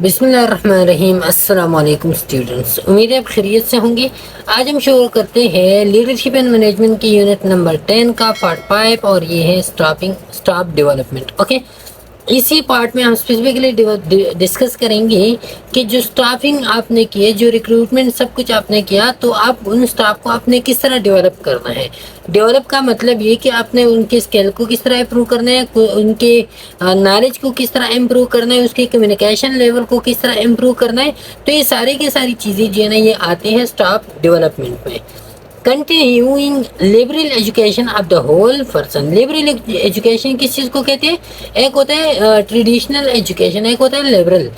बिस्मिल्लाहिर्रहमानिर्रहीम। अस्सलाम वालेकुम स्टूडेंट्स, उम्मीद है आप खैरियत से होंगे। आज हम शुरू करते हैं लीडरशिप एंड मैनेजमेंट की यूनिट नंबर 10 का पार्ट 5 और ये है स्टाफ डेवलपमेंट। ओके, इसी पार्ट में हम स्पेसिफिकली डिस्कस करेंगे कि जो स्टाफिंग आपने की है, जो रिक्रूटमेंट सब कुछ आपने किया, तो आप उन स्टाफ को आपने किस तरह डेवलप करना है। डेवलप का मतलब ये कि आपने उनके स्किल को किस तरह इम्प्रूव करना है, उनके नॉलेज को किस तरह इम्प्रूव करना है, उसके कम्युनिकेशन लेवल को किस तरह इम्प्रूव करना है। तो ये सारी की सारी चीज़ें जो है ना, ये आती हैं स्टाफ डेवलपमेंट में। Continuing liberal education of the whole person. Liberal education किस चीज़ को कहते हैं? एक होता है ट्रेडिशनल एजुकेशन, एक होता है लिबरल।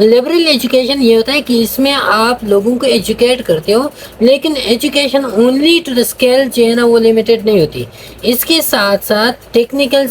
लिबरल एजुकेशन ये होता है कि इसमें आप लोगों को एजुकेट करते हो, लेकिन education only to the skill जो है ना वो लिमिटेड नहीं होती। इसके साथ साथ टेक्निकल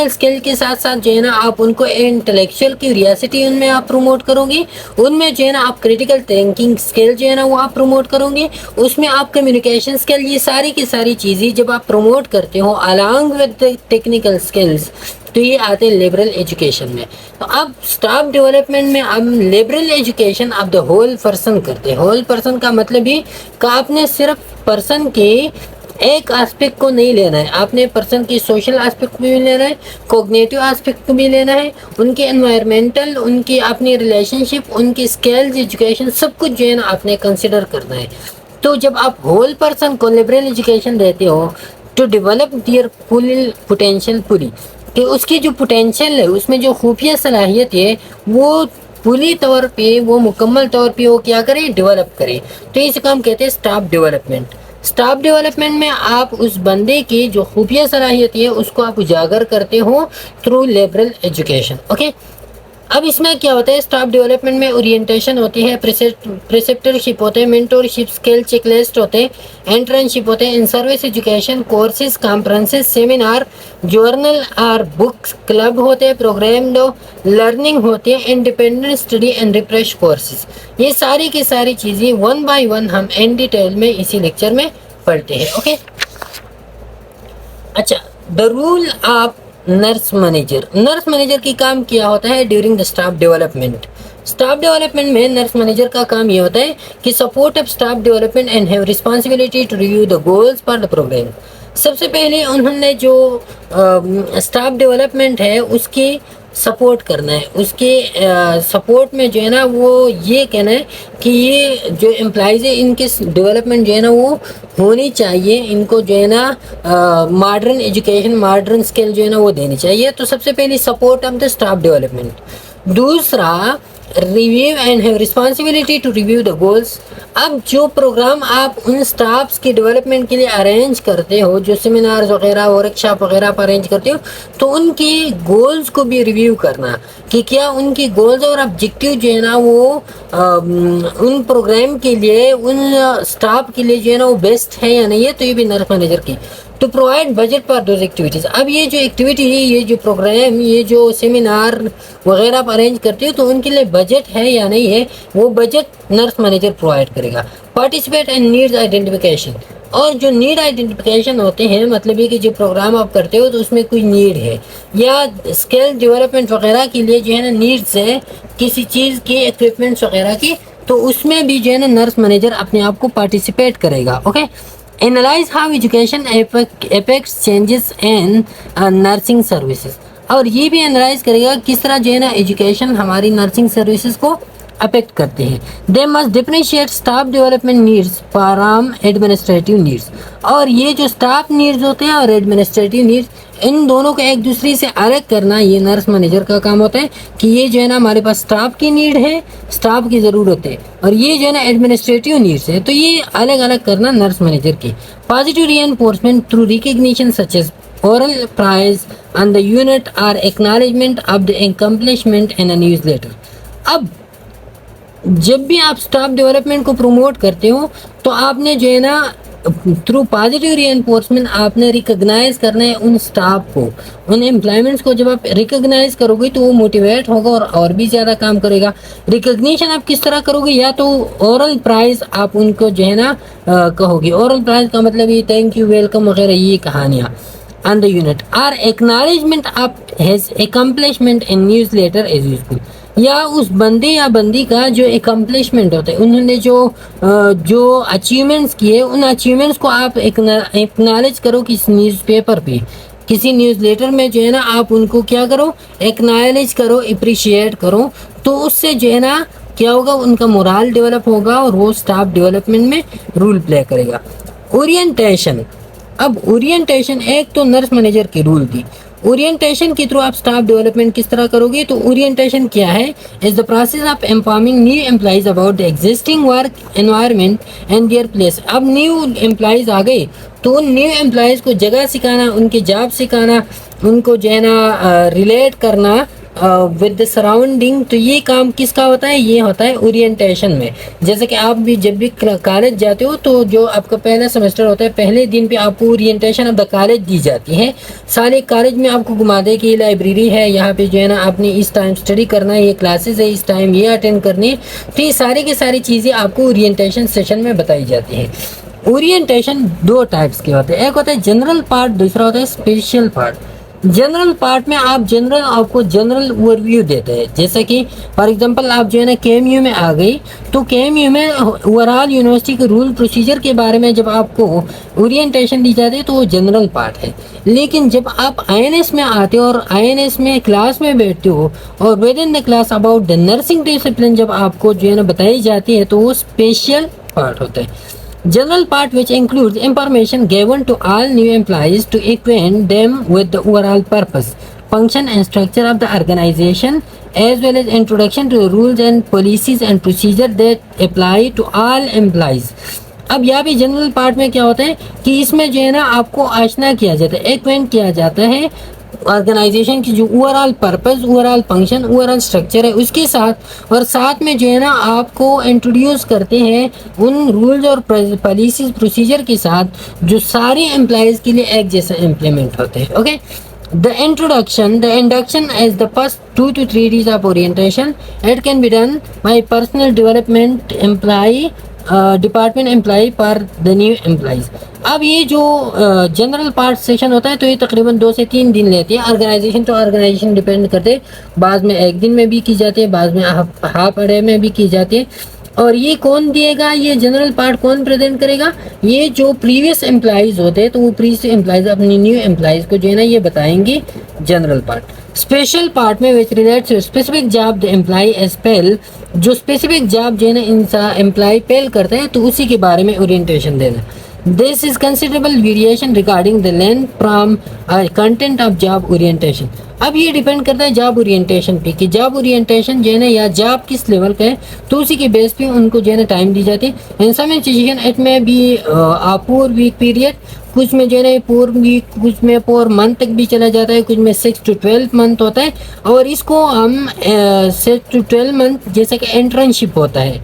स्किल के साथ साथ जो है ना आप उनको इंटेलेक्चुअल क्यूरियोसिटी उनमें आप प्रमोट करोगे, उनमें जो है ना आप क्रिटिकल थिंकिंग स्किल जो है ना वो आप प्रमोट करोगे, उसमें आप कम्युनिकेशन स्किल, ये सारी की सारी चीज़ें जब आप प्रमोट करते हो अलॉन्ग विद टेक्निकल स्किल्स, तो ये आते हैं लिबरल एजुकेशन में। तो अब स्टाफ डेवलपमेंट में हम liberal education of the whole person करते हैं। होल पर्सन का मतलब ही कि आपने सिर्फ पर्सन के एक एस्पेक्ट को नहीं लेना है, आपने पर्सन की सोशल एस्पेक्ट को भी लेना है, कोग्निटिव एस्पेक्ट को भी लेना है, उनके एनवायरमेंटल, उनकी अपनी रिलेशनशिप, उनकी स्किल्स, एजुकेशन, सब कुछ जो है ना आपने कंसिडर करना है। तो जब आप होल पर्सन को लिबरल एजुकेशन देते हो to develop their full potential, पूरी कि उसकी जो पोटेंशियल है, उसमें जो खुफिया सलाहियत है, वो पूरी तौर पे, वो मुकम्मल तौर पे वो क्या करे, डेवलप करे। तो इस काम कहते हैं स्टाफ डेवलपमेंट। स्टाफ डेवलपमेंट में आप उस बंदे की जो खुफिया सलाहियत है उसको आप उजागर करते हो थ्रू लिबरल एजुकेशन। ओके, अब इसमें क्या होता है, स्टाफ डेवलपमेंट में ओरिएंटेशन होती है, प्रिसेप्टरशिप होते हैं, मेंटोरशिप, स्किल चेकलिस्ट होते हैं, एंट्रेंसशिप होते हैं, in service education, courses, conferences, seminar, journal और बुक्स, क्लब होते हैं, प्रोग्राम लर्निंग होती है, independent study and refresh courses. ये सारी की सारी चीज़ें वन बाय वन हम इन डिटेल में इसी लेक्चर में पढ़ते हैं। ओके, अच्छा, the role of nurse manager की काम क्या होता है during the staff development. Staff development में नर्स मैनेजर का काम ये होता है कि support of staff development and have responsibility to review the goals for the programme. सबसे पहले उन्होंने जो स्टाफ डेवलपमेंट है उसकी सपोर्ट करना है, उसके सपोर्ट में जो है ना वो ये कहना है कि ये जो एम्प्लॉइज़ है इनके डेवलपमेंट जो है ना वो होनी चाहिए, इनको जो है ना मॉडर्न एजुकेशन, मॉडर्न स्किल जो है ना वो देनी चाहिए। तो सबसे पहले support of the staff development. दूसरा, review and have responsibility to review the goals. अब जो प्रोग्राम आप उन स्टाफ्स के डेवलपमेंट के लिए अरेंज करते हो, जो सेमिनार्स वगैरह, वर्कशॉप वगैरह आप अरेंज करते हो, तो उनकी गोल्स को भी रिव्यू करना कि क्या उनकी गोल्स और ऑब्जेक्टिव जो है ना वो उन प्रोग्राम के लिए, उन स्टाफ के लिए जो है ना वो बेस्ट है या नहीं है। तो ये भी नर्स मैनेजर की। To provide budget for those activities. अब ये जो एक्टिविटी है, ये जो प्रोग्राम, ये जो सेमिनार वगैरह आप अरेंज करते हो, तो उनके लिए बजट है या नहीं है, वो बजट नर्स मैनेजर प्रोवाइड करेगा। Participate and needs identification. और जो नीड आइडेंटिफिकेशन होते हैं, मतलब ये कि जो प्रोग्राम आप करते हो तो उसमें कोई नीड है या स्किल डेवलपमेंट वगैरह के लिए जो है ना नीड्स है किसी चीज़ की, इक्विपमेंट्स वगैरह की, तो उसमें भी जो है ना नर्स मैनेजर अपने आप को पार्टिसिपेट करेगा। Okay, analyse how education affects changes in nursing services. और ये भी एनालाइज करेगा किस तरह जो है ना एजुकेशन हमारी नर्सिंग सर्विसेज को अफेक्ट करते हैं। They must differentiate staff development needs from administrative needs. और ये जो स्टाफ नीड्स होते हैं और एडमिनिस्ट्रेटिव नीड्स, इन दोनों को एक दूसरे से अलग करना ये नर्स मैनेजर का काम होता है कि ये जो है ना हमारे पास स्टाफ की नीड है, स्टाफ की ज़रूरत है, और ये जो है ना एडमिनिस्ट्रेटिव नीड्स है, तो ये अलग अलग करना नर्स मैनेजर की। Positive reinforcement through recognition such as oral prize on the unit or acknowledgement of the accomplishment in a newsletter। अब जब भी आप स्टाफ डेवलपमेंट को प्रमोट करते हो तो आपने जो है ना थ्रू पॉजिटिव रीइंफोर्समेंट आपने रिकग्नाइज करना है उन स्टाफ को, उन एम्प्लॉयमेंट्स को। जब आप रिकग्नाइज करोगे तो वो मोटिवेट होगा और भी ज़्यादा काम करेगा। रिकग्निशन आप किस तरह करोगे, या तो ओरल प्राइज आप उनको जो है ना कहोगे। ओरल प्राइज का मतलब ये थैंक यू, वेलकम वगैरह, ये कहानियाँ। on the unit or acknowledgement of his accomplishment in newsletter as useful। या उस बंदे या बंदी का जो एकम्प्लिशमेंट होता है, उन्होंने जो अचीवमेंट्स किए, उन अचीवमेंट्स को आप एक्नॉलेज करो किसी न्यूज़पेपर पे, किसी न्यूज़ लेटर में जो है ना आप उनको क्या करो, एक्नॉलेज करो, अप्रिशिएट करो। तो उससे जो है ना क्या होगा, उनका मोरल डेवलप होगा और वो स्टाफ डेवलपमेंट में रोल प्ले करेगा। ओरिएंटेशन, अब ओरिएंटेशन एक तो नर्स मैनेजर की रूल थी, ओरिएंटेशन के थ्रू आप स्टाफ डेवलपमेंट किस तरह करोगे। तो ओरिएंटेशन क्या है, is the process of empowering new employees about the existing work environment and their place. अब न्यू एम्प्लॉइज आ गए तो उन न्यू एम्प्लॉइज को जगह सिखाना, उनके जॉब सिखाना, उनको जो है ना रिलेट करना विद द सराउंडिंग। तो ये काम किसका होता है, ये होता है ओरिएंटेशन में। जैसे कि आप भी जब भी कॉलेज जाते हो तो जो आपका पहला सेमेस्टर होता है, पहले दिन पे आपको ओरिएंटेशन ऑफ द कॉलेज दी जाती है। सारे कॉलेज में आपको घुमा दे कि ये लाइब्रेरी है, यहाँ पे जो है ना आपने इस टाइम स्टडी करना है, ये क्लासेस है, इस टाइम ये अटेंड करनी है। तो ये सारी की सारी चीज़ें आपको ओरिएंटेशन सेशन में बताई जाती है। ओरिएंटेशन दो टाइप्स के होते हैं, एक होता है जनरल पार्ट, दूसरा होता है स्पेशल पार्ट। जनरल पार्ट में आपको जनरल ओवरव्यू देते हैं। जैसे कि फॉर एग्जांपल आप जो है ना केएमयू में आ गई, तो केएमयू में ओवरऑल यूनिवर्सिटी के रूल प्रोसीजर के बारे में जब आपको ओरिएंटेशन दी जाती है तो वो जनरल पार्ट है। लेकिन जब आप आईएनएस में आते हो और आईएनएस में क्लास में बैठते हो और with in the class about the nursing discipline जब आपको जो है ना बताई जाती है, तो वो स्पेशल पार्ट होता है। General part, which includes information given to all new employees to acquaint them with the overall purpose, function and structure of the organization, as well as introduction to the rules and policies and procedures that apply to all employees. अब यहाँ भी general part में क्या होता है कि इसमें जो है ना आपको आशना किया जाता है, एक्वेंट किया जाता है ऑर्गेनाइजेशन की जो overall purpose, overall function, overall structure है उसके साथ, और साथ में जो है ना आपको इंट्रोड्यूस करते हैं उन रूल्स और पॉलिसीज प्रोसीजर के साथ जो सारे एम्प्लॉयज़ के लिए एक जैसा इम्प्लीमेंट होते हैं। Okay, the induction is the first 2 to 3 days of orientation. It can be done by personal development employee, department employee पर द न्यू एम्प्लॉइज। अब ये जो जनरल पार्ट सेशन होता है तो ये तकरीबन 2 से 3 दिन लेती है। ऑर्गेनाइजेशन तो ऑर्गेनाइजेशन डिपेंड करते हैं, बाद में एक दिन में भी की जाती है, बाद में हाफ अ डे में भी की जाती है। और ये कौन दिएगा, ये जनरल पार्ट कौन प्रेजेंट करेगा, ये जो प्रीवियस एम्प्लॉइज होते हैं तो वो प्रीवियस एम्प्लॉइज अपनी न्यू एम्प्लॉइज को जो है ना ये बताएंगे जनरल पार्ट। स्पेशल पार्ट में which relates to specific job the employ as pale, जो स्पेसिफिक जॉब जो है ना इंसान एम्प्लॉय पेल करते हैं तो उसी के बारे में ओरिएंटेशन देना। This is considerable variation regarding the length from content of job orientation. अब ये डिपेंड करता है जॉब ओरिएंटेशन पे कि जॉब ओरिएंटेशन जो है ना या जॉब किस लेवल का है, तो उसी के बेस पे उनको जो है ना टाइम दी जाती है। इन सम सिचुएशन इट में भी 4 वीक पीरियड, कुछ में जो है ना 4 वीक, कुछ में 4 मंथ तक भी चला जाता है, कुछ में 6 to 12 मंथ होता है। और इसको हम 6 to 12 मंथ जैसे कि इंटर्नशिप होता है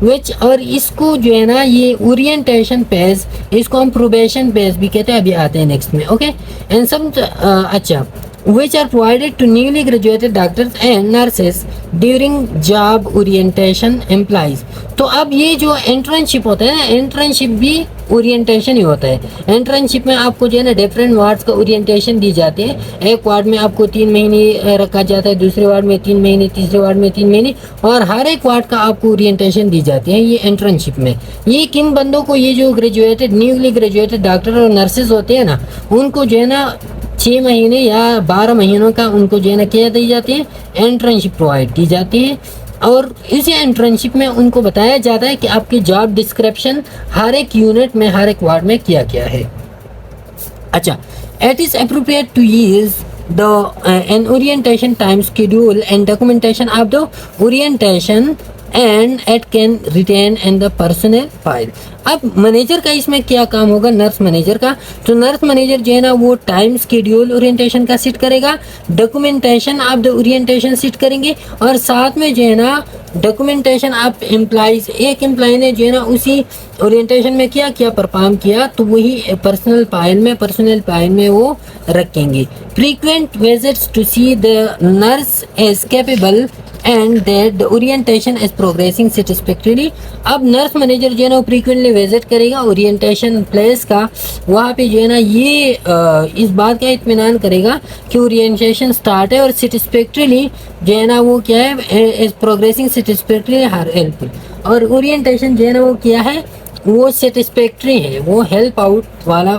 विच, और इसको जो है ना ये ओरिएंटेशन फेज, इसको हम प्रोबेशन फेज भी कहते हैं, अभी आते हैं नेक्स्ट में। ओके, एंड सम अच्छा which are provided to newly graduated doctors and nurses during job orientation employees। तो अब ये जो इंटर्नशिप होता है ना, इंटर्नशिप भी ओरिएंटेशन ही होता है। इंटर्नशिप में आपको जो है ना डिफरेंट वार्ड्स का ओरिएंटेशन दी जाती है। एक वार्ड में आपको 3 महीने रखा जाता है, दूसरे वार्ड में 3 महीने, तीसरे वार्ड में 3 महीने, और हर एक वार्ड का आपको ओरिएंटेशन दी जाती है ये इंटर्नशिप में। ये किन बंदों को, ये जो ग्रेजुएटेड, न्यूली ग्रेजुएटेड डॉक्टर और नर्सेज होते हैं ना, उनको जो है ना 6 महीने या 12 महीनों का उनको जो है ना क्या दी जाती है, इंटर्नशिप प्रोवाइड की जाती है। और इसी इंटर्नशिप में उनको बताया जाता है कि आपकी जॉब डिस्क्रिप्शन हर एक यूनिट में, हर एक वार्ड में क्या क्या है। अच्छा, it is appropriate to use the an orientation time schedule and documentation of the orientation and it can retain in the personal file. अब मैनेजर का इसमें क्या काम होगा, नर्स मैनेजर का, तो नर्स मैनेजर जो है ना वो टाइम शेड्यूल ओरिएंटेशन का सेट करेगा, documentation of the orientation set करेंगे, और साथ में जो है ना डॉक्यूमेंटेशन ऑफ एम्प्लॉइज, एक एम्प्लॉय ने जो है ना उसी ओरिएंटेशन में क्या क्या परफॉर्म किया तो वही पर्सनल फाइल में वो रखेंगे। Frequent visits to see the nurse is capable and that the orientation is progressing satisfactorily. अब नर्स मैनेजर जो है ना फ्रीक्वेंटली विजिट करेगा ओरिएंटेशन प्लेस का, वहाँ पे जो है ना ये इस बात का इत्मीनान करेगा कि ओरिएंटेशन स्टार्ट है और सेटिस्फैक्टरीली जो है ना वो क्या है, इज प्रोग्रेसिंग सेटिस्फैक्टरीली हर हेल्प। और ओरिएंटेशन जो है ना वो क्या है, वो सेटिस्फैक्ट्री है, वो हेल्प आउट वाला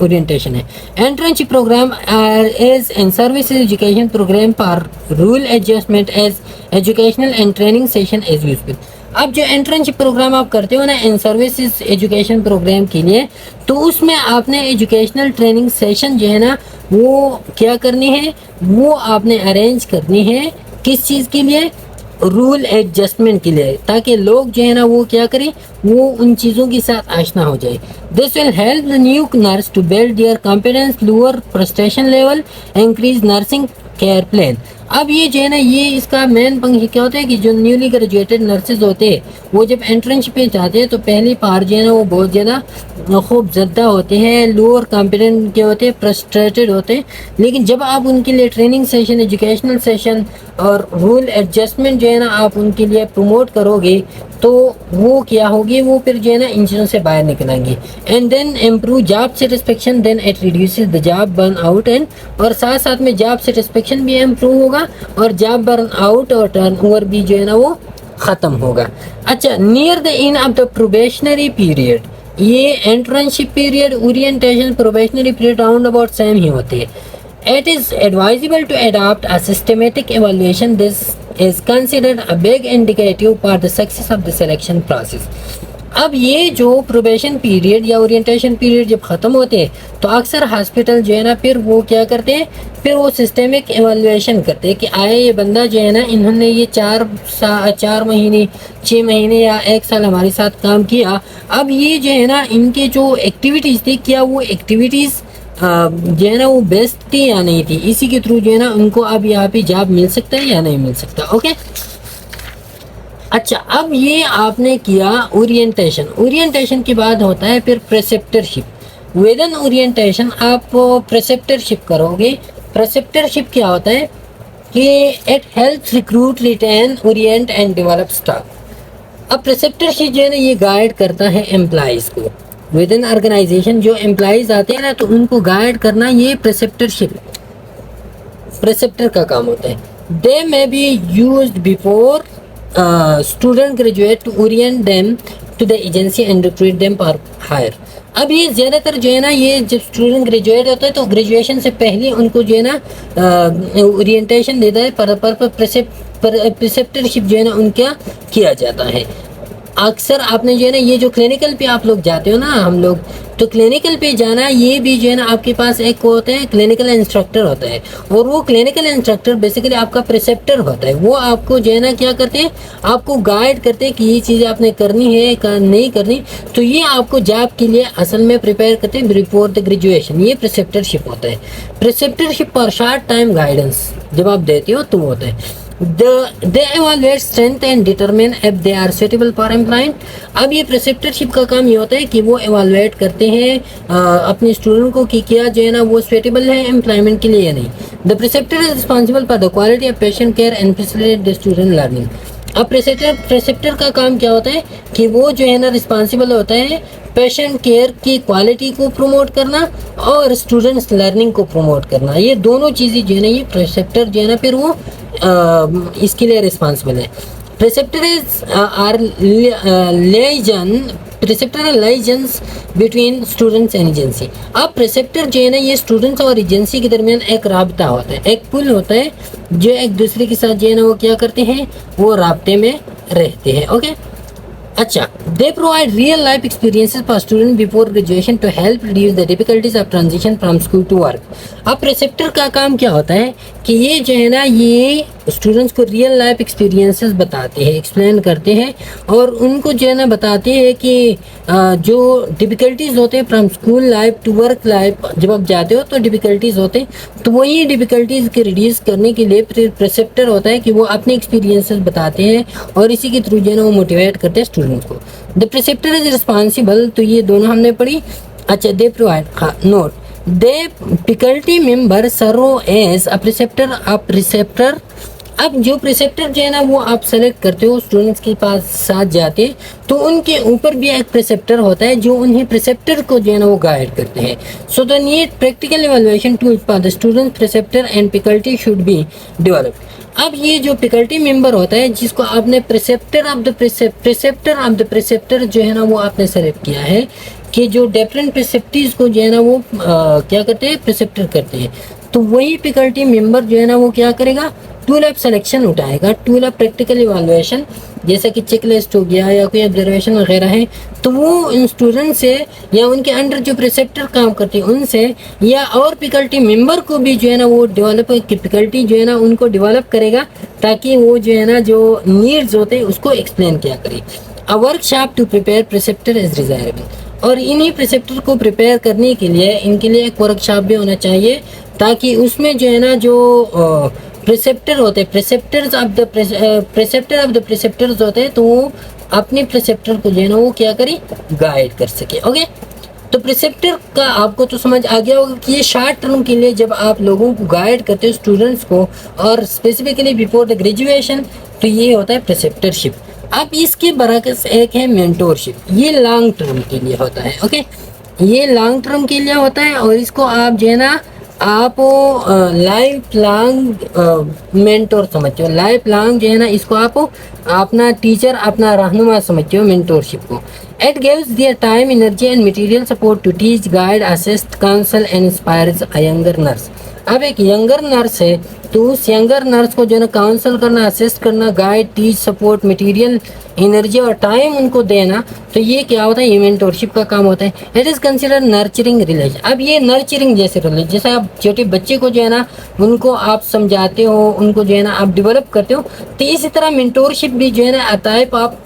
ओरिएंटेशन है। Internship programme is in service education programme पर rule adjustment as educational and training session as useful. अब जो एंट्रेंशिप प्रोग्राम आप करते हो ना इन सर्विसेज एजुकेशन प्रोग्राम के लिए, तो उसमें आपने एजुकेशनल ट्रेनिंग सेशन जो है ना वो क्या करनी है, वो आपने अरेंज करनी है। किस चीज़ के लिए? रूल एडजस्टमेंट के लिए, ताकि लोग जो है ना वो क्या करें, वो उन चीज़ों के साथ आशना हो जाए। This will help the new nurse to build their competence, lower frustration level, increase nursing care plan. अब ये जो है ना ये इसका मेन पंख क्या होता है कि जो न्यूली ग्रेजुएटेड नर्सेज होते हैं वो जब एंट्रेंशिप पे जाते हैं तो पहली बार जो है ना वो बहुत ज़्यादा खूब ज़्यादा होते हैं, लोअर कॉम्पिटेंट के होते हैं, फ्रस्ट्रेटेड होते हैं। लेकिन जब आप उनके लिए ट्रेनिंग सेशन, एजुकेशनल सेशन और रूल एडजस्टमेंट जो है ना आप उनके लिए प्रमोट करोगे तो वो क्या होगी, वो फिर जो है ना इन चीज़ों से बाहर निकलेंगे। And then improve job satisfaction, then it reduces the job burn out and, और साथ साथ में जॉब सेटिस्फेक्शन भी इम्प्रूव होगा और जॉब बर्न आउट और टर्न ओवर भी जो है ना वो ख़त्म होगा। अच्छा, near the end of the probationary period, ये internship period, orientation, probationary period round about same ही होते हैं। It is advisable to adopt a systematic evaluation. This is considered a big indicative for the success of the selection process. अब ये जो probation period या orientation period जब ख़त्म होते हैं तो अक्सर हॉस्पिटल जो है ना फिर वो क्या करते हैं, फिर वो सिस्टमिक एवेल्युएशन करते हैं कि आए ये बंदा जो है ना इन्होंने ये 4 महीने, 6 महीने या 1 साल हमारे साथ काम किया। अब ये जो है ना इनके जो एक्टिविटीज़ थी, क्या वो एक्टिविटीज़ जो है ना वो बेस्ट थी या नहीं थी, इसी के थ्रू जो है ना उनको अब यहाँ पे जॉब मिल सकता है या नहीं मिल सकता। ओके, अच्छा, अब ये आपने किया ओरिएंटेशन। ओरिएंटेशन के बाद होता है फिर प्रेसेप्टरशिप। विद इन ओरिएंटेशन आप प्रेसेप्टरशिप करोगे। प्रेसेप्टरशिप क्या होता है कि it helps recruit, retain, orient and develop staff. अब प्रेसेप्टरशिप जो है ना ये गाइड करता है एम्प्लॉइज़ को विद इन ऑर्गेनाइजेशन। जो एम्प्लॉइज़ आते हैं ना तो उनको गाइड करना ये प्रेसेप्टर का काम होता है। They may be used before student graduate to orient them to the agency and recruit them for hire. अब ये ज़्यादातर जो है ना ये जब स्टूडेंट ग्रेजुएट होता है तो ग्रेजुएशन से पहले उनको जो है ना ओरिएंटेशन देता है, पर प्रेसेप्टरशिप जो है ना उनका किया जाता है। अक्सर आपने जो है ना ये जो क्लिनिकल पे आप लोग जाते हो ना, हम लोग तो क्लिनिकल पे जाना, ये भी जो है ना आपके पास एक होता है क्लिनिकल इंस्ट्रक्टर होता है, और वो क्लिनिकल इंस्ट्रक्टर बेसिकली आपका प्रेसेप्टर होता है। वो आपको जो है ना क्या करते हैं, आपको गाइड करते हैं कि ये चीज़ें आपने करनी है नहीं करनी। तो ये आपको जॉब के लिए असल में प्रिपेयर करते हैं बिफोर द ग्रेजुएशन। ये प्रेसेप्टरशिप होता है। प्रेसेप्टरशिप पर शॉर्ट टाइम गाइडेंस जब आप देते हो तो होता है। They evaluate strength and determine if they are suitable for employment। अब ये प्रेसेप्टरशिप का काम ये होता है कि वो एवेलुएट करते हैं अपने स्टूडेंट को कि क्या जो है ना वो सुटेबल है एम्प्लॉयमेंट के लिए या नहीं। The preceptor is responsible for the quality of patient care and facilitate the student learning. अब प्रेसेप्टर का काम क्या होता है कि वो जो है ना रिस्पॉन्सिबल होता है पेशेंट केयर की क्वालिटी को प्रमोट करना और स्टूडेंट्स लर्निंग को प्रमोट करना। ये दोनों चीज़ें जो है ना ये प्रेसेप्टर जो है ना फिर वो इसके लिए रिस्पॉन्सिबल है। Preceptor is are liaison between students and agency. अब प्रेसेप्टर जो है ना ये स्टूडेंट्स और एजेंसी के दरमियान एक राब्ता होता है, एक पुल होता है जो एक दूसरे के साथ जो है ना वो क्या करते हैं, वो राब्ते में रहते हैं। ओके, अच्छा, they provide real life experiences for student before graduation to help reduce the difficulties of transition from school to work. अब प्रेसेप्टर का काम क्या होता है कि ये जो है ना ये स्टूडेंट्स को रियल लाइफ एक्सपीरियंसेस बताते हैं, एक्सप्लेन करते हैं और उनको जो है ना बताते हैं कि जो डिफ़िकल्टीज़ होते हैं from school life to work life, जब आप जाते हो तो डिफ़िकल्टीज़ होते हैं, तो वही डिफ़िकल्टीज़ के रिड्यूस करने के लिए प्रेसेप्टर होता है कि वो अपने एक्सपीरियंसेस बताते हैं और इसी के थ्रू जो है ना वो मोटिवेट करते हैं स्टूडेंट्स को। द प्रेसेप्टर इज रिस्पॉन्सिबल, तो ये दोनों हमने पढ़ी। अच्छा, दे प्रोवाइड, हाँ note, they faculty member serve as a preceptor अब जो प्रिसेप्टर जो है ना वो आप सेलेक्ट करते हो, स्टूडेंट्स के पास साथ जाते तो उनके ऊपर भी एक प्रिसेप्टर होता है जो उन्हें प्रिसेप्टर को जो है ना वो गाइड करते हैं। So the need practical evaluation to the student preceptor and faculty should be developed. अब ये जो फैकल्टी मेंबर होता है जिसको आपने प्रिसेप्टर ऑफ द प्रिसेप्टर जो है ना वो आपने सेलेक्ट किया है कि जो डिफरेंट प्रिसेप्टिव्स को जो है ना वो क्या करते हैं, प्रिसेप्टर करते हैं, तो वही फैकल्टी मेंबर जो है ना वो क्या करेगा, टूल ऑफ सिलेक्शन उठाएगा, टूल ऑफ प्रैक्टिकल इवैल्यूएशन जैसे कि चेक लिस्ट हो गया या कोई ऑब्जर्वेशन वगैरह है, तो वो इन स्टूडेंट से या उनके अंडर जो प्रिसेप्टर काम करते हैं उनसे या और फैकल्टी मेंबर को भी जो है ना वो डेवलप की फैकल्टी जो है ना उनको डेवलप करेगा ताकि वो जो है ना जो नीड्स होते हैं उसको एक्सप्लेन किया करे। A workshop to prepare preceptor is desirable. और इन्हीं प्रिसेप्टर को प्रिपेयर करने के लिए इनके लिए एक वर्कशॉप भी होना चाहिए ताकि उसमें जो है ना जो प्रिसेप्टर होते हैं, प्रिसेप्टर ऑफ द प्रिसेप्टर्स होते हैं, तो वो अपने प्रिसेप्टर को जो है ना वो क्या करें, गाइड कर सके। ओके, तो प्रिसेप्टर का आपको तो समझ आ गया होगा कि ये शॉर्ट टर्म के लिए जब आप लोगों को गाइड करते हो स्टूडेंट्स को और स्पेसिफिकली बिफोर द ग्रेजुएशन, तो ये होता है प्रिसेप्टरशिप। अब इसके बरअक्स एक है मेंटोरशिप, ये लॉन्ग टर्म के लिए होता है। ओके, ये लॉन्ग टर्म के लिए होता है और इसको आप जो है ना आप लाइफ लॉन्ग मेंटोर समझते हो, लाइफ लॉन्ग जो है ना इसको आप अपना टीचर, अपना रहनुमा समझते हो मेंटोरशिप को। It gives their time, energy and material support to teach, guide, assist, counsel and inspires a younger nurse. अब एक यंगर नर्स है तो उस यंगर नर्स को जो है ना काउंसल करना, असिस्ट करना, guide, teach, support, material, energy और टाइम उनको देना, तो ये क्या होता है, ये मेंटोरशिप का काम होता है। It is consider nurturing relation. अब ये नर्चरिंग जैसे रिलेशन, जैसे आप छोटे बच्चे को जो है ना उनको आप समझाते हो, उनको जो है ना आप डेवलप करते हो, तो इसी तरह मेंटोरशिप भी जो है ना टाइप आप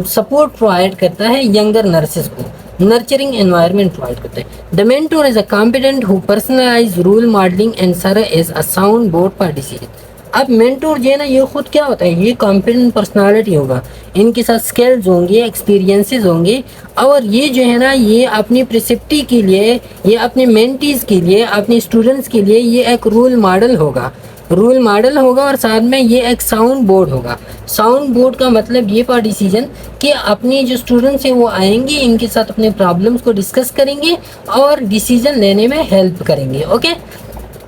सपोर्ट प्रोवाइड करता है यंगर नर्सेस को, नर्चरिंग एनवायरनमेंट प्रोवाइड करते हैं। The mentor is a competent who personalise role modelling and serve as a sound board for decision. अब मेंटोर जो है ना ये खुद क्या होता है, ये कॉम्पिटेंट पर्सनालिटी होगा, इनके साथ स्किल्स होंगे, एक्सपीरियंसेस होंगे और ये जो है ना ये अपनी प्रिसेप्टी के लिए, ये अपने मेंटीज के लिए, अपने स्टूडेंट्स के लिए ये एक रूल मॉडल होगा, रूल मॉडल होगा और साथ में ये एक साउंड बोर्ड होगा। साउंड बोर्ड का मतलब ये फॉर डिसीजन कि अपने जो स्टूडेंट्स हैं वो आएंगे, इनके साथ अपने प्रॉब्लम्स को डिस्कस करेंगे और डिसीजन लेने में हेल्प करेंगे। ओके,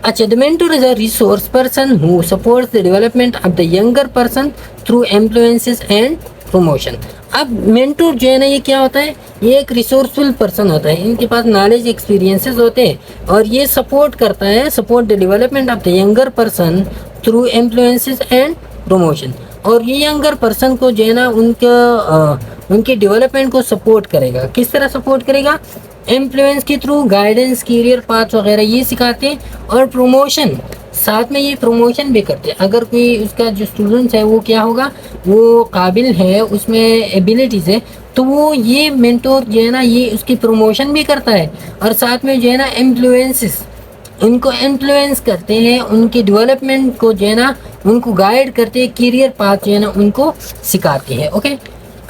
अच्छा, the mentor is a resource person who supports the development of the younger person through influences and promotion. अब मेंटोर जो है ना ये क्या होता है, ये एक रिसोर्सफुल पर्सन होता है, इनके पास नॉलेज, एक्सपीरियंसेस होते हैं और ये सपोर्ट करता है, support the development of the younger person through influences and promotion. और ये यंगर पर्सन को जो है ना उनके डेवलपमेंट को सपोर्ट करेगा। किस तरह सपोर्ट करेगा, इन्फ्लुएंस के थ्रू, गाइडेंस, करियर पाथ वगैरह ये सिखाते हैं और प्रमोशन, साथ में ये प्रमोशन भी करते हैं। अगर कोई उसका जो स्टूडेंट्स है वो क्या होगा, वो काबिल है, उसमें एबिलिटीज़ है, तो वो ये मेंटोर जो है ना ये उसकी प्रमोशन भी करता है और साथ में जो है ना इन्फ्लुएंसेस, उनको इन्फ्लुएंस करते हैं, उनके डेवलपमेंट को जो है ना उनको गाइड करते हैं, करियर पाथ जो है ना उनको सिखाते हैं। ओके,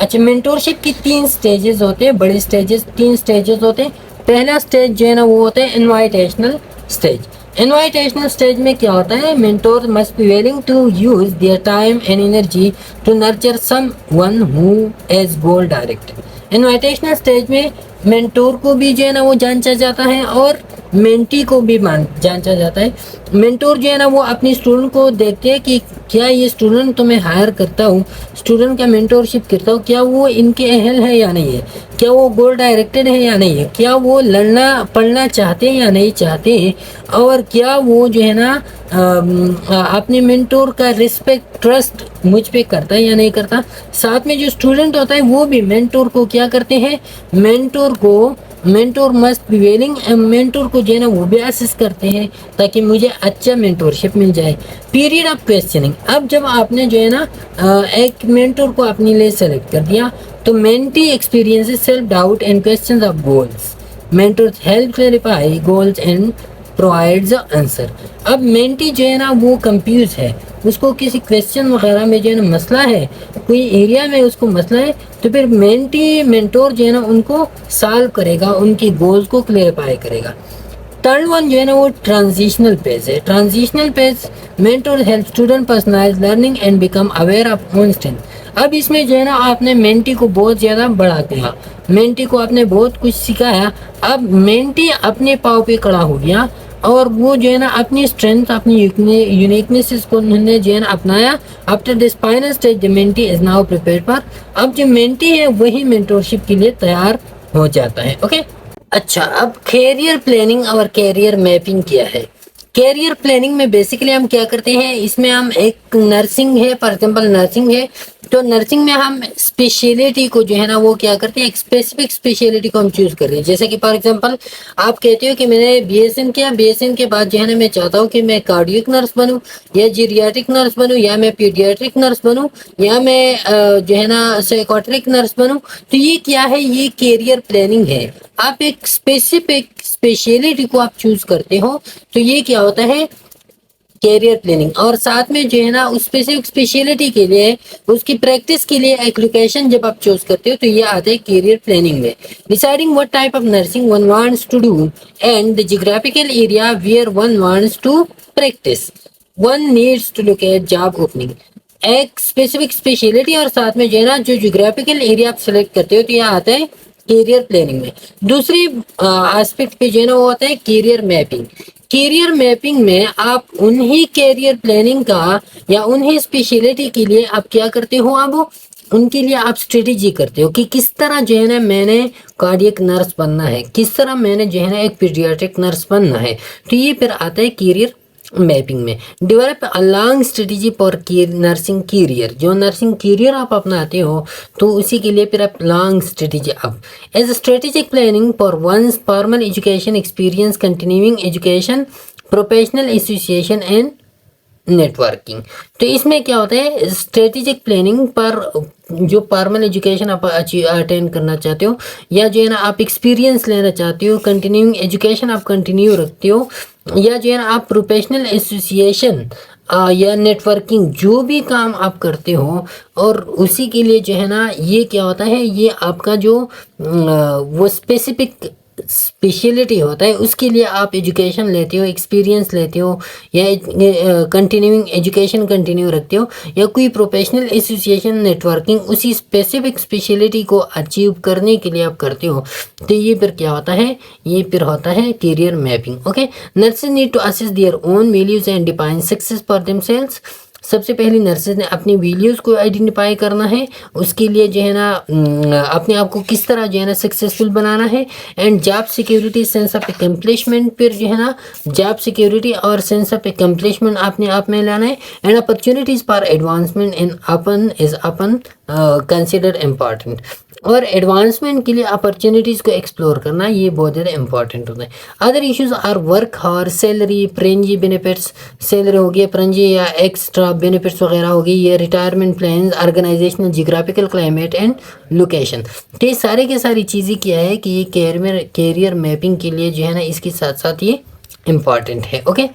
अच्छा, मेंटोरशिप की 3 स्टेजेस होते हैं, बड़े स्टेजेस, 3 स्टेजेस होते हैं। पहला स्टेज जो है ना वो होता है इनवाइटेशनल स्टेज। इनवाइटेशनल स्टेज में क्या होता है, mentor must be willing to use their time and energy to nurture someone who is goal directed. Invitational stage में मेंटोर को भी जो है ना वो जांचा जाता है और मेंटी को भी जांचा जाता है। मेंटोर जो है ना वो अपने स्टूडेंट को देखते हैं कि क्या ये स्टूडेंट तो मैं हायर करता हूँ, स्टूडेंट का मेंटोरशिप करता हूँ, क्या वो इनके अहल है या नहीं है, क्या वो गोल डायरेक्टेड है या नहीं है, क्या वो लड़ना पढ़ना चाहते हैं या नहीं चाहते हैं, और क्या वो जो है ना अपने मेंटोर का रिस्पेक्ट, ट्रस्ट मुझ पे करता है या नहीं करता। साथ में जो स्टूडेंट होता है वो भी मेंटोर को क्या करते हैं, mentor must be willing, mentor को जो है ना वो भी असिस्ट करते हैं ताकि मुझे अच्छा मेंटोरशिप मिल जाए। पीरियड ऑफ क्वेश्चनिंग, अब जब आपने जो है ना एक मेंटोर को अपने लिए सेलेक्ट कर दिया तो mentee experiences self doubt and questions of goals, mentors help clarify goals and provides answer. अब मेंटी जो है ना वो कंफ्यूज है, उसको किसी क्वेश्चन वगैरह में जो है ना मसला है, कोई एरिया में उसको मसला है, तो फिर मेंटोर जो है ना उनको सॉल्व करेगा, उनकी गोल्स को क्लैरिफाई करेगा। थर्ड वन जो है ना वो ट्रांजिशनल फेज है। Transitional phase mentor help student personalise learning and become aware of own strength. अब इसमें जो है ना आपने मेंटी को बहुत ज़्यादा बढ़ा दिया, मेंटी को आपने बहुत कुछ सिखाया, अब मेंटी अपने पाँव पे खड़ा हो गया और वो जो है ना अपनी स्ट्रेंथ अपनी यूनिकनेसेस को उन्होंने जो है ना अपनाया। After this final stage the mentee is now prepared for, अब जो मेंटी है वही मेंटोरशिप के लिए तैयार हो जाता है। ओके अच्छा, अब कैरियर प्लानिंग और कैरियर मैपिंग क्या है। कैरियर प्लानिंग में बेसिकली हम क्या करते हैं, इसमें हम एक नर्सिंग है, फॉर एग्जांपल नर्सिंग है, तो नर्सिंग में हम स्पेशलिटी को जो है ना वो क्या करते हैं, एक स्पेसिफिक स्पेशलिटी को हम चूज कर रहे हैं। जैसे कि फॉर एग्जांपल आप कहते हो कि मैंने बीएसएन किया, बीएसएन के बाद जो है ना मैं चाहता हूँ कि मैं कार्डियक नर्स बनूं या जीरियाट्रिक नर्स बनूं या मैं पीडियाट्रिक नर्स बनूं या मैं जो है ना साइकोट्रिक नर्स बनूं। तो ये क्या है, ये कैरियर प्लानिंग है। आप एक स्पेसिफिक स्पेशलिटी को आप चूज करते हो तो ये क्या होता है, कैरियर प्लानिंग। और साथ में जो है ना उस स्पेसिफिक स्पेशलिटी के लिए उसकी प्रैक्टिस के लिए एक लोकेशन जब आप चूज करते हो तो ये आता है कैरियर प्लानिंग में। Deciding what type of nursing one wants to do and the geographical area where one wants to practise, one needs to look at job opening. एक स्पेसिफिक स्पेशलिटी और साथ में जो है ना जो जियोग्राफिकल एरिया आप सेलेक्ट करते हो तो यह आता है कैरियर प्लानिंग में। दूसरी एस्पेक्ट पे जो है ना वो होता है कैरियर मैपिंग। कैरियर मैपिंग में आप उन्हीं कैरियर प्लानिंग का या उन्हीं स्पेशलिटी के लिए आप क्या करते हो, अब उनके लिए आप स्ट्रेटेजी करते हो कि किस तरह जो है ना मैंने कार्डियक नर्स बनना है, किस तरह मैंने जो है ना एक पीडियाट्रिक नर्स बनना है। तो ये फिर आता है कैरियर मैपिंग में। Develop a long strategy for nursing career, जो नर्सिंग कैरियर आप अपनाते हो तो उसी के लिए फिर आप लॉन्ग स्ट्रेटेजी आप as strategic planning for one's formal education experience continuing education professional association and networking. तो इसमें क्या होता है, स्ट्रेटेजिक प्लानिंग पर जो फॉर्मल एजुकेशन आप अटेंड करना चाहते हो या जो है ना आप एक्सपीरियंस लेना चाहते हो, कंटिन्यूइंग एजुकेशन आप कंटिन्यू रखते हो या जो है ना आप प्रोफेशनल एसोसिएशन या नेटवर्किंग जो भी काम आप करते हो, और उसी के लिए जो है ना ये क्या होता है, ये आपका जो वो स्पेसिफिक स्पेशलिटी होता है उसके लिए आप एजुकेशन लेते हो, एक्सपीरियंस लेते हो या कंटिन्यूइंग एजुकेशन कंटिन्यू रखते हो या कोई प्रोफेशनल एसोसिएशन नेटवर्किंग उसी स्पेसिफिक स्पेशलिटी को अचीव करने के लिए आप करते हो। तो ये फिर क्या होता है, ये फिर होता है career mapping. Okay, nurses need to assess their own values and define success for themselves. सबसे पहले नर्सेज ने अपनी वैल्यूज़ को आइडेंटिफाई करना है, उसके लिए जो है ना अपने आप को किस तरह जो है ना सक्सेसफुल बनाना है। And job security sense of accomplishment, फिर जो है ना जॉब सिक्योरिटी और सेंस ऑफ एक्म्प्लिशमेंट अपने आप में लाना है। And opportunities for advancement in अपन इज अपन कंसिडर इम्पॉर्टेंट, और एडवांसमेंट के लिए अपॉर्चुनिटीज़ को एक्सप्लोर करना ये बहुत ज़्यादा इंपॉर्टेंट होता है। अदर इश्यूज आर वर्क और सैलरी, फ्रेंजी बेनिफिट्स, सैलरी हो गई फ्रेंजी या एक्स्ट्रा बेनिफिट्स वगैरह हो गई, ये retirement plan, organisational geographical climate and location. तो ये सारे के सारी चीज़ें क्या है कि ये कैरियर मैपिंग के लिए जो है ना इसके साथ साथ ये इम्पॉर्टेंट है। ओके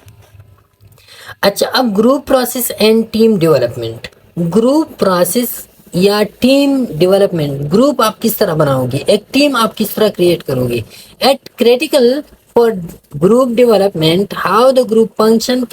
अच्छा, अब group process and team development. Group process या टीम डेवलपमेंट, ग्रुप आप किस तरह बनाओगे, एक टीम आप किस तरह क्रिएट करोगे। Eight critical for group development how the group function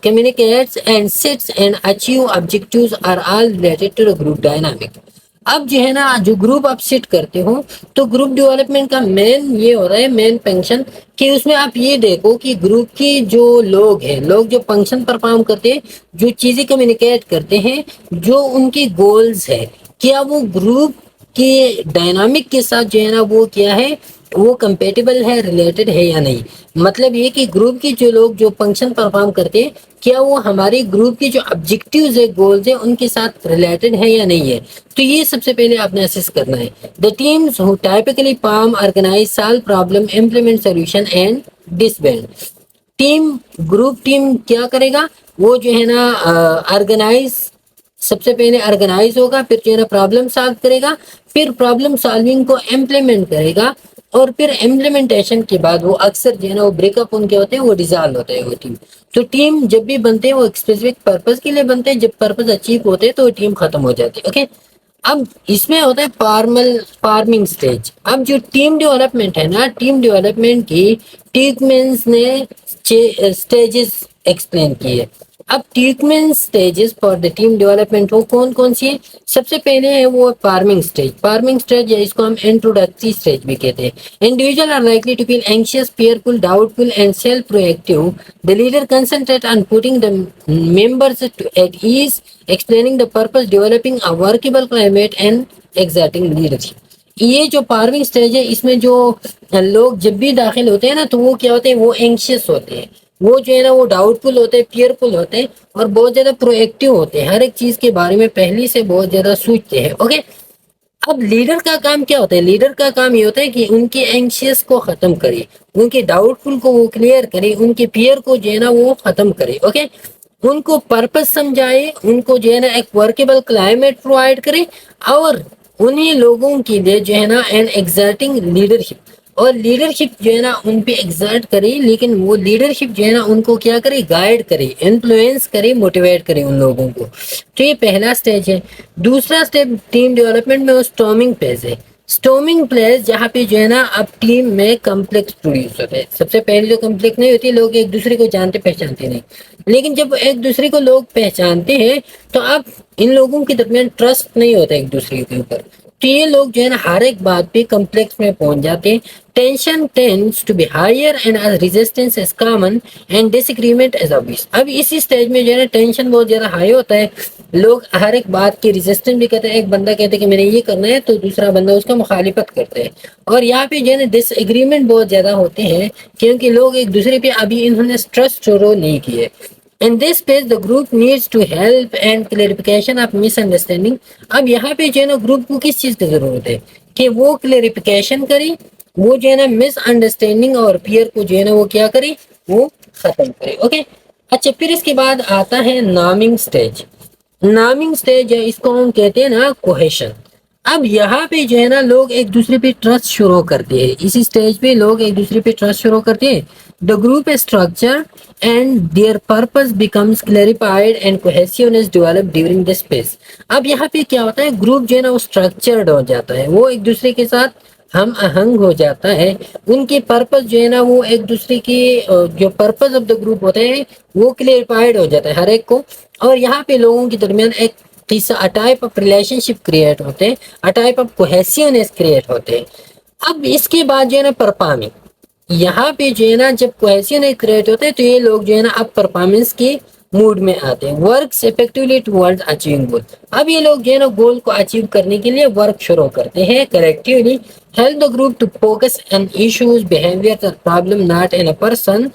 communicates and sits and achieve objectives are all related to the group dynamic। अब जो है ना जो ग्रुप आप सेट करते हो तो ग्रुप डेवलपमेंट का मेन ये हो रहा है, मेन फंक्शन कि उसमें आप ये देखो कि ग्रुप के जो लोग हैं, लोग जो फंक्शन परफॉर्म करते हैं, जो चीज़ें कम्युनिकेट करते हैं, जो उनके गोल्स है, क्या वो ग्रुप के डायनामिक के साथ जो है ना वो क्या है, वो कंपेटेबल है, रिलेटेड है या नहीं। मतलब ये कि ग्रुप के जो लोग जो फंक्शन परफॉर्म करते हैं क्या वो हमारे ग्रुप के जो ऑब्जेक्टिव्स है, गोल्स है, उनके साथ रिलेटेड है या नहीं है। तो ये सबसे पहले आपने असेस करना है। The teams who typically form, organise, solve problem, implement solution and disband. Team, group team क्या करेगा, वो जो है ना ऑर्गेनाइज, सबसे पहले ऑर्गेनाइज होगा, फिर जो है ना प्रॉब्लम सॉल्व करेगा, फिर प्रॉब्लम सॉल्विंग को इम्प्लीमेंट करेगा, और फिर इम्प्लीमेंटेशन के बाद वो अक्सर जो है ना वो ब्रेकअप उनके होते हैं, वो डिसॉल्व होता है वो टीम। तो टीम जब भी बनते हैं वो एक स्पेसिफिक पर्पस के लिए बनते हैं, जब पर्पस अचीव होते हैं तो टीम खत्म हो जाती है। ओके अब इसमें होता है फार्मिंग स्टेज। अब जो टीम डेवलपमेंट है ना, टीम डेवलपमेंट की टीकमेंस ने स्टेजेस एक्सप्लेन किए। अब Tuckman's stages for the team development वो कौन कौन सी है? सबसे पहले है वो फार्मिंग स्टेज। फार्मिंग स्टेज या इसको हम इंट्रोडक्टरी स्टेज भी कहते हैं। Individual are likely to feel anxious, fearful, doubtful and self-proactive. The leader concentrate on putting the members at ease, explaining the purpose, developing a workable climate and exerting leadership. ये जो farming stage है, इसमें जो लोग जब भी दाखिल होते हैं ना, तो वो क्या होते हैं, वो एंशियस होते हैं, वो जो है ना वो डाउटफुल होते हैं, फियरफुल होते हैं और बहुत ज्यादा प्रोएक्टिव होते हैं। हर एक चीज के बारे में पहले से बहुत ज्यादा सोचते हैं। ओके। अब लीडर का काम क्या होता है? लीडर का काम ये होता है कि उनके एंशियस को खत्म करे, उनके डाउटफुल को वो क्लियर करे, उनके फियर को जो है ना वो खत्म करे। ओके। उनको पर्पस समझाए, उनको जो है ना एक वर्केबल क्लाइमेट प्रोवाइड करे और उन्हीं लोगों के लिए जो है ना एन एग्जर्टिंग लीडरशिप, और लीडरशिप जो है ना उन पे एग्जर्ट करे, लेकिन वो लीडरशिप जो है ना उनको क्या करे, गाइड करे, इन्फ्लुएंस करे, मोटिवेट करे उन लोगों को। तो ये पहला स्टेज है। दूसरा स्टेप टीम डेवलपमेंट में वो स्टॉर्मिंग फेज है। स्टॉर्मिंग फेज जहाँ पे जो है ना अब टीम में कम्प्लेक्स प्रोड्यूस होता है। सबसे पहले जो कम्प्लेक्स नहीं होती, लोग एक दूसरे को जानते पहचानते नहीं, लेकिन जब एक दूसरे को लोग पहचानते हैं तो अब इन लोगों के दरमियान ट्रस्ट नहीं होता एक दूसरे के ऊपर। तो ये लोग जो है ना हर एक बात पे कम्प्लेक्स में पहुंच जाते हैं। Tension tends to be higher and resistance is common and disagreement is obvious. अब इसी स्टेज में जो है ना टेंशन बहुत ज्यादा हाई होता है, लोग हर एक बात की रेजिस्टेंस भी करते हैं। एक बंदा कहते हैं कि मैंने ये करना है, तो दूसरा बंदा उसका मुखालिफत करते हैं, और यहाँ पे जो है ना डिसएग्रीमेंट बहुत ज्यादा होते हैं, क्योंकि लोग एक दूसरे पे अभी इन्होंने ट्रस्ट शुरू नहीं किए। In this phase, the group needs to help and clarification of misunderstanding. अब यहाँ पे जो है ना ग्रुप को किस चीज की जरूरत है कि वो क्लेरिफिकेशन करे, वो जो है ना मिसअंडरस्टैंडिंग और फियर को जो है ना वो क्या करे, वो खत्म करे। ओके। अच्छा, फिर इसके बाद आता है नामिंग स्टेज। नामिंग स्टेज है, इसको हम कहते हैं ना कोहेशन। अब यहाँ पे जो है ना लोग एक दूसरे पे ट्रस्ट शुरू करते हैं। इसी स्टेज पे लोग एक दूसरे पे ट्रस्ट शुरू करते हैं। The group structure and their purpose becomes clarified and cohesiveness is developed during this phase. अब यहाँ पे क्या होता है, ग्रुप जो है ना वो स्ट्रक्चर्ड हो जाता है, वो एक दूसरे के साथ हम आहंग हो जाता है। उनके पर्पस जो है ना वो एक दूसरे की जो पर्पस ऑफ द ग्रुप होते हैं वो क्लियरफाइड हो जाता है हर एक को। और यहाँ पे लोगों के दरमियान एक a type of relationship create होते हैं, a type of cohesiveness create होते हैं। अब इसके बाद जो है ना परफॉर्मिंग, यहाँ पे जो है ना जब कोहेसिवनेस क्रिएट होते हैं तो ये लोग जो है ना अब परफॉर्मेंस के मूड में आते हैं। वर्क्स इफेक्टिवली टुवर्ड्स अचीविंग गोल। अब ये लोग जो है ना गोल को अचीव करने के लिए वर्क शुरू करते हैं collectively. Help the group to focus on issues, behaviour और problem, not in a person.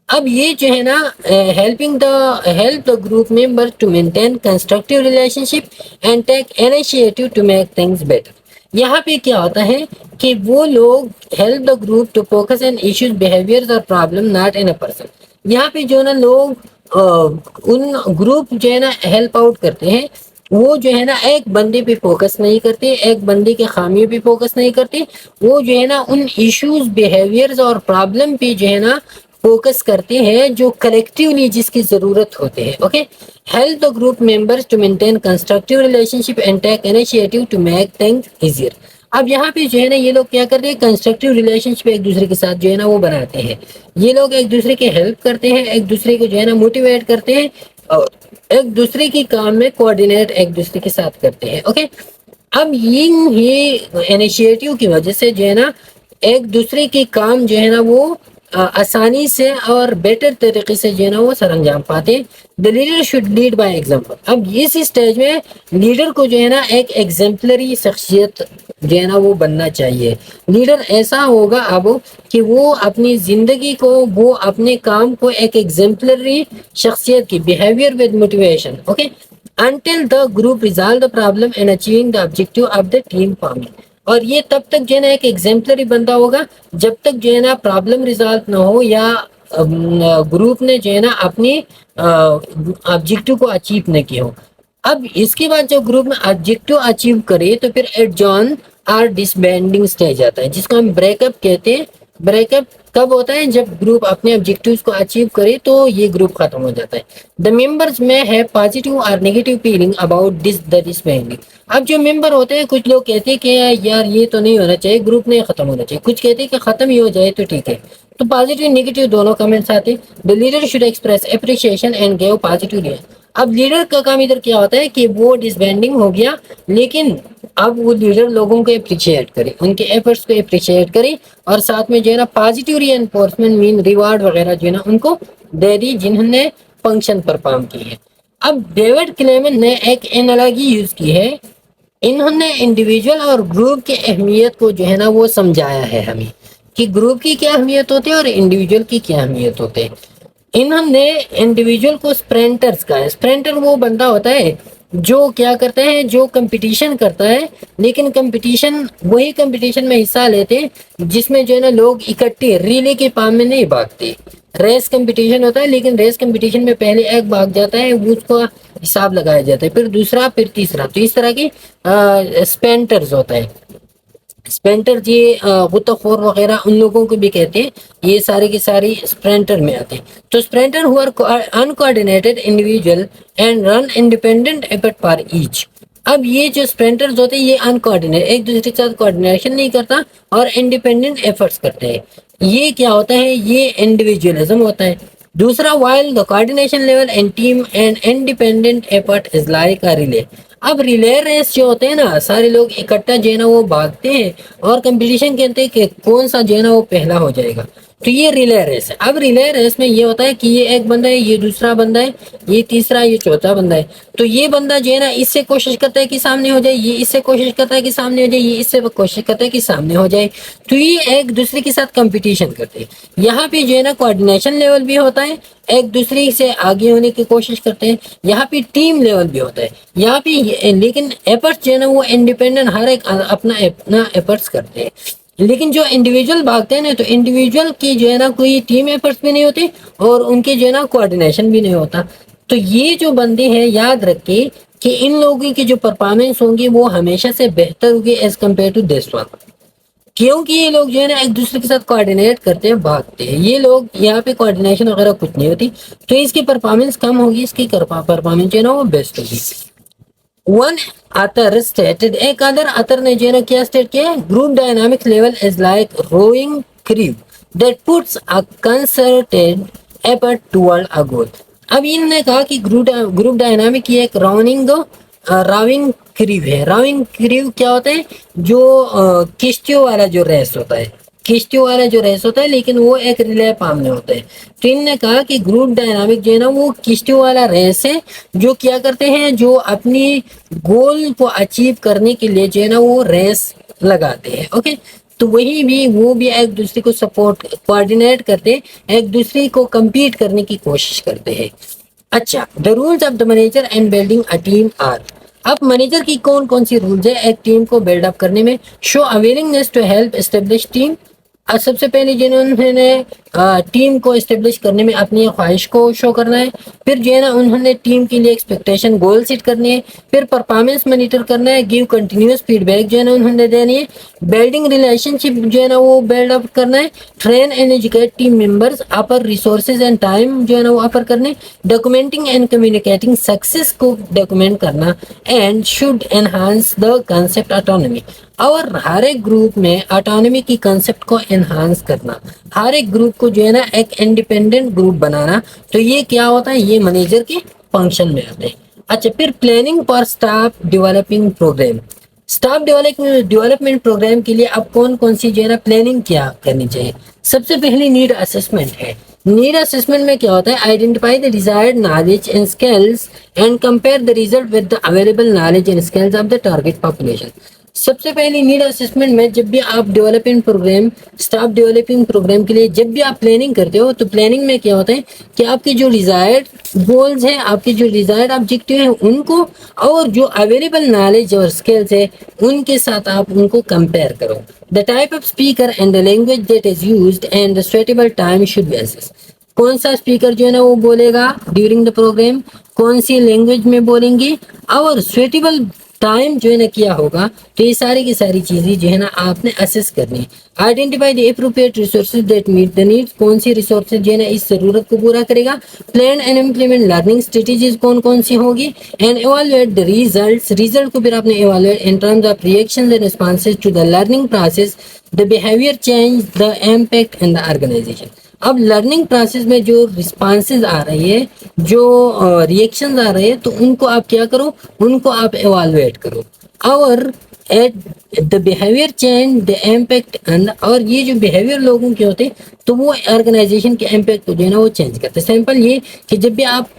अब ये जो है ना help the group member to maintain constructive relationship and take initiative to make things better. यहाँ पे क्या होता है कि वो लोग help the group to focus on issues, behaviours और problem, not in a person. यहाँ पे जो है ना लोग उन ग्रुप जो है ना हेल्प आउट करते हैं, वो जो है ना एक बंदे पे फोकस नहीं करते, एक बंदे के खामियों पे फोकस नहीं करते, वो जो है ना उन इश्यूज, बिहेवियर्स और प्रॉब्लम पे जो है ना फोकस करते हैं जो कलेक्टिवली जिसकी जरूरत होते हैं। Okay. Help the group members to maintain constructive relationship and take initiative to make things easier. अब यहाँ पे जो है ना ये लोग क्या करते हैं, कंस्ट्रक्टिव रिलेशनशिप एक दूसरे के साथ जो है ना वो बनाते हैं। ये लोग एक दूसरे की हेल्प करते हैं, एक दूसरे को जो है ना मोटिवेट करते हैं और एक दूसरे की काम में कोऑर्डिनेट एक दूसरे के साथ करते हैं। ओके। अब ये इनिशिएटिव की वजह से जो है ना एक दूसरे के काम जो है ना वो आसानी से और बेटर तरीके से जो है ना वो सरंजाम पाते हैं। The leader should lead by example. अब इस स्टेज में लीडर को जो है ना एक एग्जाम्पलरी शख्सियत जो है ना वो बनना चाहिए। लीडर ऐसा होगा अब कि वो अपनी जिंदगी को, वो अपने काम को एक एग्जाम्पलरी शख्सियत की, behaviour with motivation. Okay. until the group resolve the problem and achieving the objective of the team farming। और ये तब तक जो है ना एक एग्जाम्पलरी बंदा होगा जब तक जो है ना प्रॉब्लम रिजॉल्व ना हो या ग्रुप ने जो है ना अपनी ऑब्जेक्टिव को अचीव न किया हो। अब इसके बाद जब ग्रुप में ऑब्जेक्टिव अचीव करे तो फिर एडजॉर्न और डिसबैंडिंग स्टेज आता है, जिसको हम ब्रेकअप कहते हैं। ब्रेकअप कब होता है? जब ग्रुप अपने ऑब्जेक्टिव्स को अचीव करे तो ये ग्रुप खत्म हो जाता है। द मेंबर्स में है पॉजिटिव और negative feeling about this the disbanding. अब जो मेंबर होते हैं, कुछ लोग कहते हैं कि यार ये तो नहीं होना चाहिए, ग्रुप नहीं खत्म होना चाहिए, कुछ कहते हैं कि खत्म ही हो जाए तो ठीक है। तो पॉजिटिव नेगेटिव दोनों कमेंट्स आते हैं। The leader should express appreciation and give positive reaction. अब लीडर का काम इधर क्या होता है कि वो डिसबैंडिंग हो गया, लेकिन अब वो लीडर लोगों को अप्रिशिएट करे, उनके एफर्ट्स को अप्रिशिएट करे, और साथ में जो है ना पॉजिटिव रीइंफोर्समेंट मीन रिवार्ड वगैरह जो है ना उनको दे दी जिन्होंने फंक्शन परफॉर्म की है। अब डेविड क्लेमेंट ने एक एनालॉजी यूज की है। इन्होंने इंडिविजुअल और ग्रुप की अहमियत को जो है ना वो समझाया है हमें, कि ग्रुप की क्या अहमियत होती है और इंडिविजुअल की क्या अहमियत होती है। इन्होंने इंडिविजुअल को स्प्रिंटर्स का है। स्प्रिंटर वो बंदा होता है जो क्या करते हैं, जो कंपटीशन करता है, लेकिन कंपटीशन वही कंपटीशन में हिस्सा लेते हैं जिसमें जो है ना लोग इकट्ठे रिले के पाम में नहीं भागते। रेस कंपटीशन होता है, लेकिन रेस कंपटीशन में पहले एक भाग जाता है, वो उसका हिसाब लगाया जाता है, फिर दूसरा, फिर तीसरा। तो इस तरह की स्पेंटर्स होता है। स्पेंटर जी गुत्ताखोर वगैरह उन लोगों को भी कहते हैं, ये सारे की सारी स्प्रेंटर में आते हैं। तो sprinter who are uncoordinated individual and run independent effort for each. अब ये जो स्प्रेंटर्स होते हैं ये अनकोऑर्डिनेट, एक दूसरे के साथ कोऑर्डिनेशन नहीं करता और इंडिपेंडेंट एफर्ट्स करते हैं। ये क्या होता है? ये इंडिविजुअलिज्म होता है। दूसरा, while the coordination level and team and independent effort is like a relay. अब रिले रेस जो होते हैं ना, सारे लोग इकट्ठा जो है ना वो भागते हैं और कंपटीशन कहते हैं कि कौन सा जो है ना वो पहला हो जाएगा। तो ये रिले रेस है। अब रिले रेस में ये होता है कि ये एक बंदा है, ये दूसरा बंदा है, ये तीसरा, ये चौथा बंदा है। तो ये बंदा जो है ना इससे कोशिश करता है कि सामने हो जाए, ये इससे कोशिश करता है कि सामने हो जाए, ये इससे कोशिश करता है कि सामने हो जाए। तो ये एक दूसरे के साथ कंपटीशन करते हैं। यहाँ पे जो है ना कोऑर्डिनेशन लेवल भी होता है, एक दूसरे से आगे होने की कोशिश करते हैं। यहाँ पे टीम लेवल भी होता है यहाँ पे, लेकिन एफर्ट्स जो है ना वो इंडिपेंडेंट, हर एक अपना अपना एफर्ट्स करते हैं। लेकिन जो इंडिविजुअल भागते हैं ना, तो इंडिविजुअल की जो है ना कोई टीम एफर्ट्स भी नहीं होते और उनके जो है ना कोऑर्डिनेशन भी नहीं होता। तो ये जो बंदे हैं, याद रखिए कि इन लोगों की जो परफॉर्मेंस होंगी वो हमेशा से बेहतर होगी as compare to this one, क्योंकि ये लोग जो है ना एक दूसरे के साथ कोऑर्डिनेट करते हैं, भागते हैं। ये लोग यहाँ पे कोऑर्डिनेशन वगैरह कुछ नहीं होती, तो इसकी परफॉर्मेंस कम होगी, इसकी परफॉर्मेंस जो है ना वो बेस्ट होगी। वन अतर स्टेटेड, एक अदर अतर ने जो है ना क्या स्टेट किया है? Group dynamic level is like rowing crew that puts a concerted effort toward a goal. अब इन्होंने कहा कि ग्रुप डायनामिक ये एक राविंग क्रू है। राविंग क्रू क्या होता है? जो किश्तियों वाला जो रेस होता है, किश्तियों वाला जो रेस होता है, लेकिन वो एक रिले पाम में होता है। तो इन्होंने कहा कि ग्रुप डायनामिक जो है ना वो किश्तियों वाला रेस है, जो क्या करते हैं, जो अपनी गोल को अचीव करने के लिए जो है ना वो रेस लगाते हैं। ओके, तो वही भी वो भी एक दूसरे को सपोर्ट कोऑर्डिनेट करते, एक दूसरे को compete करने की कोशिश करते हैं। अच्छा, the roles of the manager and building a team are. अब मैनेजर की कौन कौन सी रूल्स है एक टीम को बिल्ड अप करने में? Show a willingness to help establish team. सबसे पहले जिन्होंने टीम को एस्टेब्लिश करने में अपनी ख्वाहिश को शो करना है। फिर जो है ना उन्होंने टीम के लिए एक्सपेक्टेशन गोल सेट करनी है। फिर परफॉर्मेंस मॉनिटर करना है, गिव कंटिन्यूस फीडबैक जो है ना उन्होंने देनी है। बिल्डिंग रिलेशनशिप जो है ना वो बिल्ड अप करना है। Train and educate team members, upper resources and time जो है ना वो अपर करने। डॉक्यूमेंटिंग एंड कम्युनिकेटिंग सक्सेस को डॉक्यूमेंट करना। And should enhance the concept autonomy, और हर एक ग्रुप में ऑटोनॉमी की कंसेप्ट को एनहांस करना, हर एक ग्रुप को जो है ना एक इंडिपेंडेंट ग्रुप बनाना। तो ये क्या होता है? ये मैनेजर के फंक्शन में आते हैं। अच्छा, फिर planning for staff developing programme. Staff development programme के लिए अब कौन कौन सी जो है ना प्लानिंग क्या करनी चाहिए? सबसे पहले नीड असेसमेंट है। नीड असेसमेंट में क्या होता है? Identify the desired knowledge and skills and compare the result with the available knowledge and skills of the target population. सबसे पहले नीड असेसमेंट में जब भी आप development programme, staff developing programme के लिए जब भी आप प्लानिंग करते हो, तो प्लानिंग में क्या होता है कि आपके जो डिजायर्ड गोल्स हैं, आपके जो डिजायर्ड ऑब्जेक्टिव हैं उनको, और जो अवेलेबल नॉलेज और स्किल्स है उनके साथ आप उनको कंपेयर करो। The type of speaker and the language that is used and the suitable time should be assessed. कौन सा स्पीकर जो है ना वो बोलेगा ड्यूरिंग द प्रोग्राम, कौन सी लैंग्वेज में बोलेंगे, और सुटेबल टाइम जो है ना किया होगा, तो ये सारी की सारी चीजें जो है ना आपने असेस करनी है। Identify the appropriate resources that meet the needs, कौन सी रिसोर्सेज जो है ना इस जरूरत को पूरा करेगा। Plan and implement learning strategies कौन कौन सी होगी, एंड इवैल्यूएट द रिजल्ट को फिर आपने evaluate in terms of reactions and responses to the learning process, the behaviour change, the impact in the organisation. अब लर्निंग प्रोसेस में जो रिस्पांसेस आ रही है, जो रिएक्शंस आ रहे हैं, तो उनको आप क्या करो, उनको आप इवैल्यूएट करो। और at the behaviour change the impact and, और ये जो बिहेवियर लोगों के होते हैं तो वो ऑर्गेनाइजेशन के इम्पैक्ट को जो है ना वो चेंज करते हैं। सिंपल ये कि जब भी आप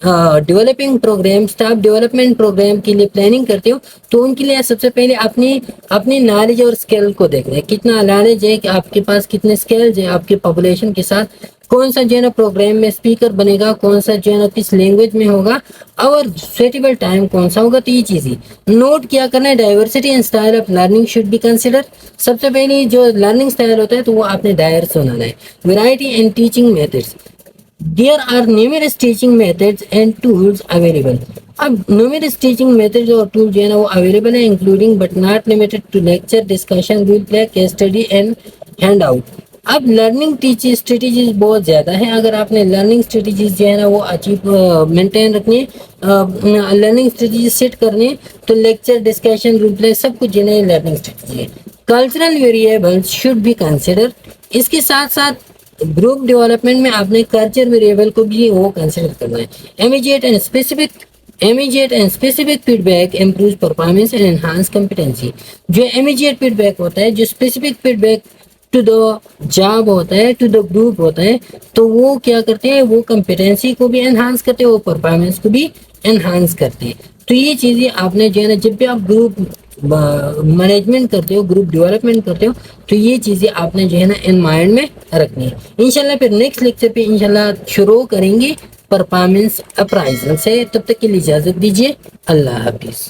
developing programme, staff development programme के लिए प्लानिंग करते हो, तो उनके लिए सबसे पहले अपनी अपनी नॉलेज और स्किल को देखना है, कितना नॉलेज है, कि आपके पास कितने स्किल्स है आपके पॉपुलेशन के साथ, कौन सा जो है ना प्रोग्राम में स्पीकर बनेगा, कौन सा जो है ना किस लैंग्वेज में होगा, और सुटेबल टाइम कौन सा होगा। तो ये चीजें नोट क्या करना है। Diversity and style of learning should be consider. सबसे पहले जो लर्निंग स्टाइल होता है तो वो आपने डाइवर्स बनाना है। Variety and teaching methods, there are numerous teaching methods and tools available. अब न्यूमरस टीचिंग मेथड्स और टूल जो है ना वो अवेलेबल है, including but not limited to lecture, discussion, role play, case study and hand out. अब learning teaching strategies बहुत ज़्यादा है। अगर आपने लर्निंग स्ट्रेटेजीज जो है ना वो अचीव मेंटेन रखनी है, लर्निंग स्ट्रेटेजी सेट करनी है, तो लेक्चर, डिस्कशन, रूल प्ले सब कुछ जो है लर्निंग स्ट्रेटेजी है। Cultural variables should be consider. इसके साथ साथ ग्रुप डेवलपमेंट में आपने कल्चर वेरिएबल को भी वो कंसिडर करना है। Immediate and specific feedback improve performance and enhance competency. जो इमीडिएट फीडबैक होता है, जो specific feedback to the job होता है, टू द ग्रुप होता है, तो वो क्या करते हैं, वो कॉम्पिटेंसी को भी एनहांस करते हैं, वो परफॉर्मेंस को भी एनहांस करते हैं। तो ये चीज़ें आपने जो है ना जब भी आप ग्रुप मैनेजमेंट करते हो, ग्रुप डेवलपमेंट करते हो, तो ये चीज़ें आपने जो है ना इन माइंड में रखनी है। इंशाल्लाह फिर नेक्स्ट लेक्चर पे इंशाल्लाह शुरू करेंगे परफॉर्मेंस अप्राइजल से। तब तक के लिए इजाज़त दीजिए। अल्लाह हाफिज़।